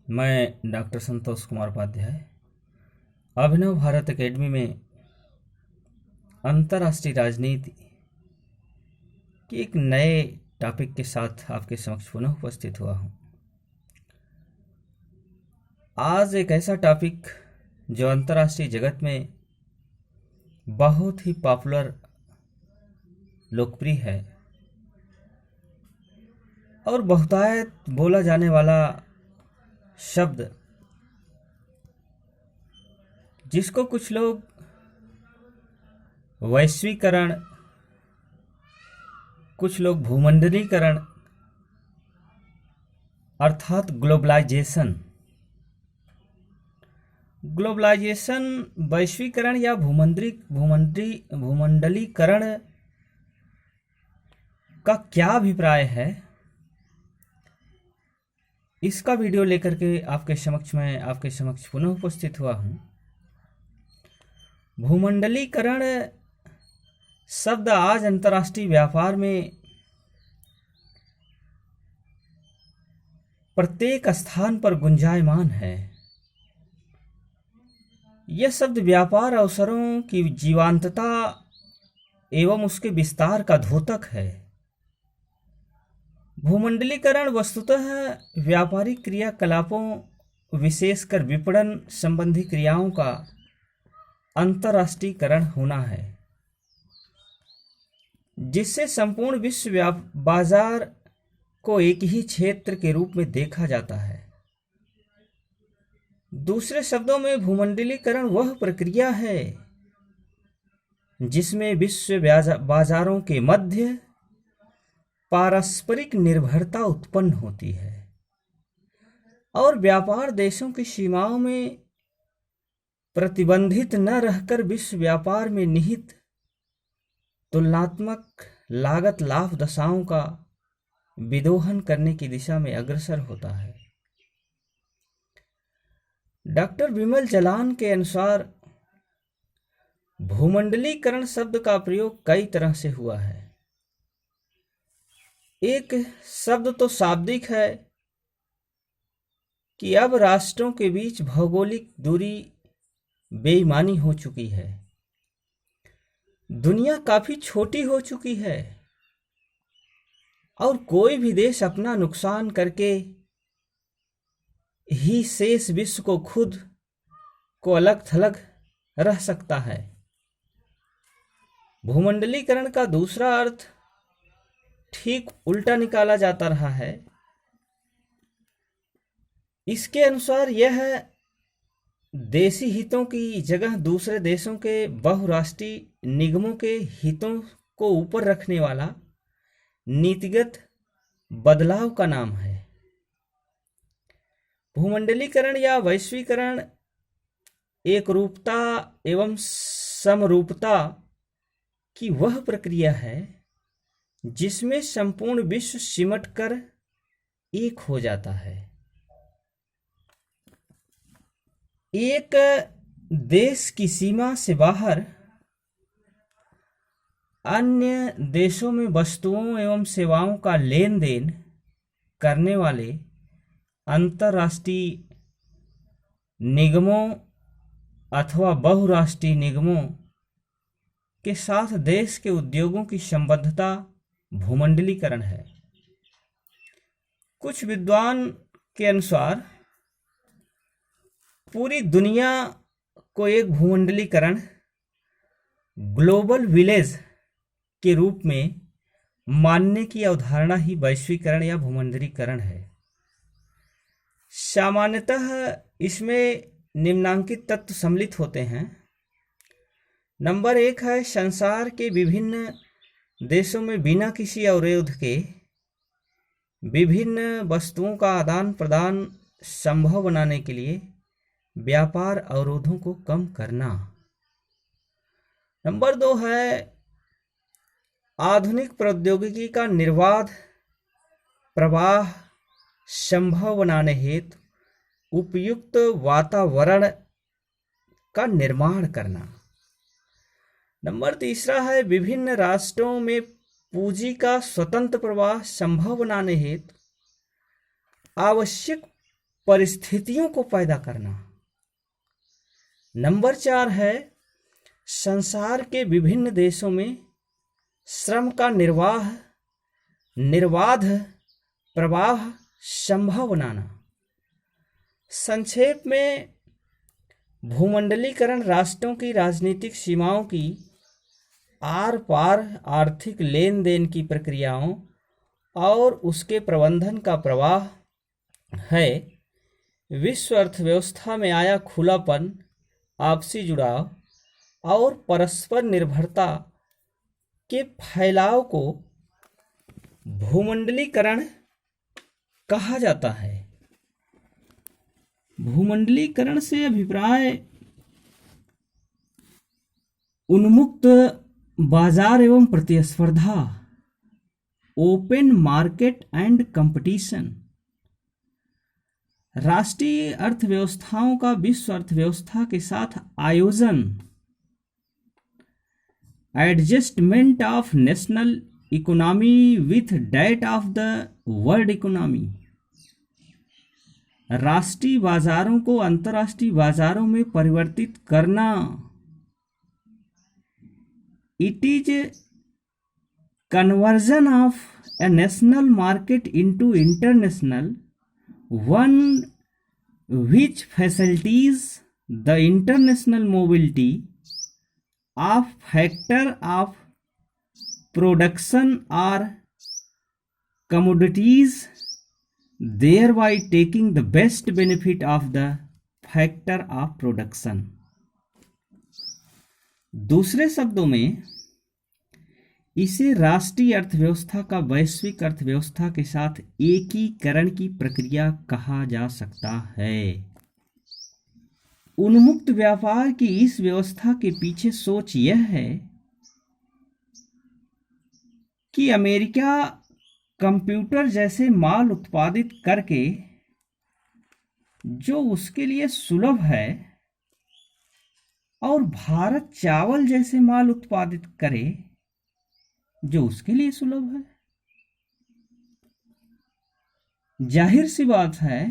मैं डॉक्टर संतोष कुमार उपाध्याय अभिनव भारत एकेडमी में अंतर्राष्ट्रीय राजनीति के एक नए टॉपिक के साथ आपके समक्ष पुनः उपस्थित हुआ हूँ। आज एक ऐसा टॉपिक जो अंतर्राष्ट्रीय जगत में बहुत ही पॉपुलर लोकप्रिय है और बहुतायत बोला जाने वाला शब्द, जिसको कुछ लोग वैश्वीकरण, कुछ लोग भूमंडलीकरण अर्थात ग्लोबलाइजेशन वैश्वीकरण या भूमंडलीकरण का क्या अभिप्राय है, इसका वीडियो लेकर के आपके समक्ष पुनः उपस्थित हुआ हूँ। भूमंडलीकरण शब्द आज अंतर्राष्ट्रीय व्यापार में प्रत्येक स्थान पर गुंजायमान है। यह शब्द व्यापार अवसरों की जीवंतता एवं उसके विस्तार का द्योतक है। भूमंडलीकरण वस्तुतः व्यापारिक क्रियाकलापों, विशेषकर विपणन संबंधी क्रियाओं का अंतर्राष्ट्रीयकरण होना है, जिससे संपूर्ण विश्व बाजार को एक ही क्षेत्र के रूप में देखा जाता है। दूसरे शब्दों में भूमंडलीकरण वह प्रक्रिया है जिसमें विश्व बाजारों के मध्य पारस्परिक निर्भरता उत्पन्न होती है और व्यापार देशों की सीमाओं में प्रतिबंधित न रहकर विश्व व्यापार में निहित तुलनात्मक लागत लाभ दशाओं का विदोहन करने की दिशा में अग्रसर होता है। डॉक्टर विमल जलान के अनुसार भूमंडलीकरण शब्द का प्रयोग कई तरह से हुआ है। एक शब्द तो शाब्दिक है कि अब राष्ट्रों के बीच भौगोलिक दूरी बेईमानी हो चुकी है, दुनिया काफी छोटी हो चुकी है और कोई भी देश अपना नुकसान करके ही शेष विश्व को खुद को अलग थलग रह सकता है। भूमंडलीकरण का दूसरा अर्थ ठीक उल्टा निकाला जाता रहा है। इसके अनुसार यह देशी हितों की जगह दूसरे देशों के बहुराष्ट्रीय निगमों के हितों को ऊपर रखने वाला नीतिगत बदलाव का नाम है। भूमंडलीकरण या वैश्वीकरण एकरूपता एवं समरूपता की वह प्रक्रिया है जिसमें संपूर्ण विश्व सिमट कर एक हो जाता है। एक देश की सीमा से बाहर अन्य देशों में वस्तुओं एवं सेवाओं का लेन देन करने वाले अंतर्राष्ट्रीय निगमों अथवा बहुराष्ट्रीय निगमों के साथ देश के उद्योगों की संबद्धता भूमंडलीकरण है। कुछ विद्वान के अनुसार पूरी दुनिया को एक भूमंडलीकरण ग्लोबल विलेज के रूप में मानने की अवधारणा ही वैश्वीकरण या भूमंडलीकरण है। सामान्यतः इसमें निम्नांकित तत्व सम्मिलित होते हैं। नंबर 1 है, संसार के विभिन्न देशों में बिना किसी अवरोध के विभिन्न वस्तुओं का आदान प्रदान संभव बनाने के लिए व्यापार अवरोधों को कम करना। नंबर 2 है, आधुनिक प्रौद्योगिकी का निर्बाध प्रवाह संभव बनाने हेतु उपयुक्त वातावरण का निर्माण करना। नंबर 3 है, विभिन्न राष्ट्रों में पूंजी का स्वतंत्र प्रवाह संभव बनाने हेतु आवश्यक परिस्थितियों को पैदा करना। नंबर 4 है संसार के विभिन्न देशों में श्रम का निर्बाध प्रवाह संभव बनाना। संक्षेप में भूमंडलीकरण राष्ट्रों की राजनीतिक सीमाओं की आर पार आर्थिक लेन देन की प्रक्रियाओं और उसके प्रबंधन का प्रवाह है। विश्व अर्थव्यवस्था में आया खुलापन, आपसी जुड़ाव और परस्पर निर्भरता के फैलाव को भूमंडलीकरण कहा जाता है। भूमंडलीकरण से अभिप्राय उन्मुक्त बाजार एवं प्रतिस्पर्धा, ओपन मार्केट एंड कंपटीशन। राष्ट्रीय अर्थव्यवस्थाओं का विश्व अर्थव्यवस्था के साथ आयोजन, adjustment of national economy with that of the world economy. राष्ट्रीय बाजारों को अंतर्राष्ट्रीय बाजारों में परिवर्तित करना। It is conversion of a national market into international one which facilitates the international mobility of factor of production or commodities, thereby taking the best benefit of the factor of production। दूसरे शब्दों में इसे राष्ट्रीय अर्थव्यवस्था का वैश्विक अर्थव्यवस्था के साथ एकीकरण की प्रक्रिया कहा जा सकता है। उन्मुक्त व्यापार की इस व्यवस्था के पीछे सोच यह है कि अमेरिका कंप्यूटर जैसे माल उत्पादित करके जो उसके लिए सुलभ है और भारत चावल जैसे माल उत्पादित करे जो उसके लिए सुलभ है। जाहिर सी बात है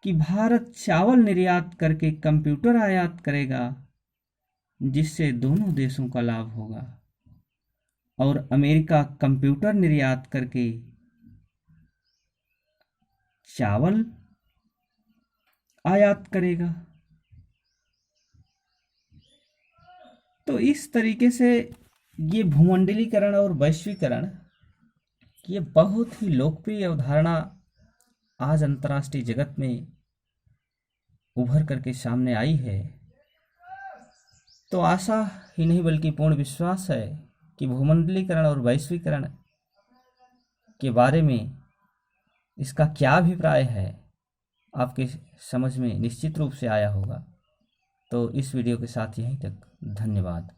कि भारत चावल निर्यात करके कंप्यूटर आयात करेगा जिससे दोनों देशों का लाभ होगा, और अमेरिका कंप्यूटर निर्यात करके चावल आयात करेगा। तो इस तरीके से ये भूमंडलीकरण और वैश्वीकरण ये बहुत ही लोकप्रिय अवधारणा आज अंतर्राष्ट्रीय जगत में उभर करके सामने आई है। तो आशा ही नहीं बल्कि पूर्ण विश्वास है कि भूमंडलीकरण और वैश्वीकरण के बारे में इसका क्या अभिप्राय है आपके समझ में निश्चित रूप से आया होगा। तो इस वीडियो के साथ यहीं तक, धन्यवाद।